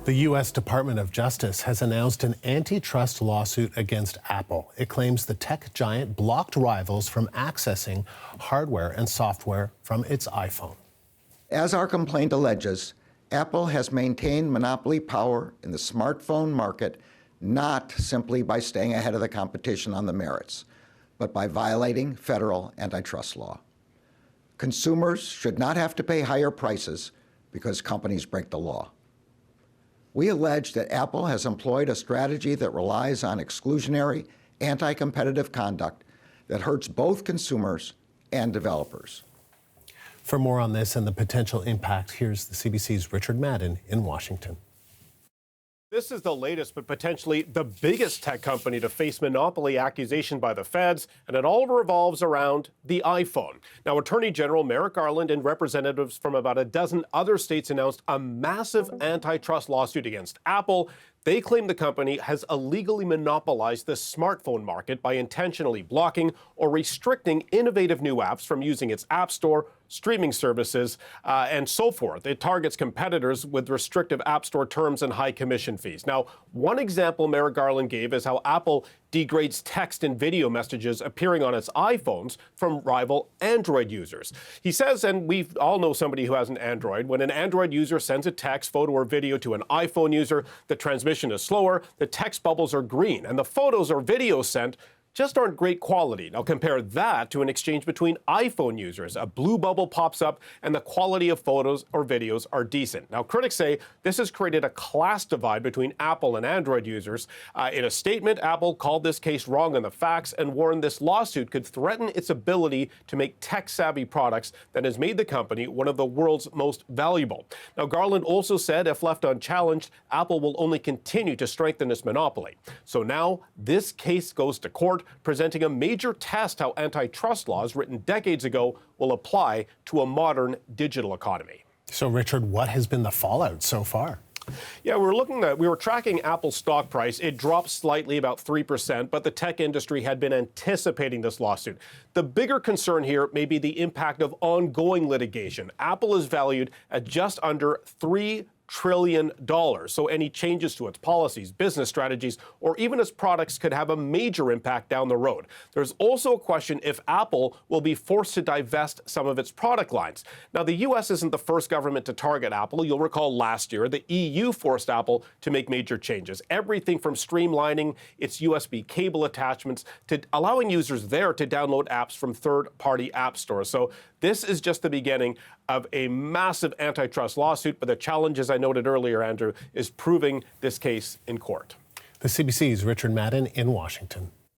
The U.S. Department of Justice has announced an antitrust lawsuit against Apple. It claims the tech giant blocked rivals from accessing hardware and software from its iPhone. As our complaint alleges, Apple has maintained monopoly power in the smartphone market not simply by staying ahead of the competition on the merits, but by violating federal antitrust law. Consumers should not have to pay higher prices because companies break the law. We allege that Apple has employed a strategy that relies on exclusionary, anti-competitive conduct that hurts both consumers and developers. For more on this and the potential impact, here's the CBC's Richard Madden in Washington. This is the latest, but potentially the biggest tech company to face monopoly accusation by the feds, and it all revolves around the iPhone. Now, Attorney General Merrick Garland and representatives from about a dozen other states announced a massive antitrust lawsuit against Apple. They claim the company has illegally monopolized the smartphone market by intentionally blocking or restricting innovative new apps from using its App Store, streaming services, and so forth. It targets competitors with restrictive App Store terms and high commission fees. Now, one example Merrick Garland gave is how Apple degrades text and video messages appearing on its iPhones from rival Android users. He says, and we all know somebody who has an Android, when an Android user sends a text, photo, or video to an iPhone user, the transmission is slower, the text bubbles are green, and the photos or videos sent just aren't great quality. Now compare that to an exchange between iPhone users. A blue bubble pops up and the quality of photos or videos are decent. Now critics say this has created a class divide between Apple and Android users. In a statement, Apple called this case wrong on the facts and warned this lawsuit could threaten its ability to make tech-savvy products that has made the company one of the world's most valuable. Now Garland also said if left unchallenged, Apple will only continue to strengthen its monopoly. So now this case goes to court, presenting a major test how antitrust laws written decades ago will apply to a modern digital economy. So, Richard, what has been the fallout so far? Yeah, we were tracking Apple's stock price. It dropped slightly, about 3%, but the tech industry had been anticipating this lawsuit. The bigger concern here may be the impact of ongoing litigation. Apple is valued at just under $3 trillion. So any changes to its policies, business strategies, or even its products could have a major impact down the road. There's also a question if Apple will be forced to divest some of its product lines. Now, the U.S. isn't the first government to target Apple. You'll recall last year, the EU forced Apple to make major changes. Everything from streamlining its USB cable attachments to allowing users there to download apps from third-party app stores. So this is just the beginning of a massive antitrust lawsuit, but the challenge, as I noted earlier, Andrew, is proving this case in court. The CBC's Richard Madden in Washington.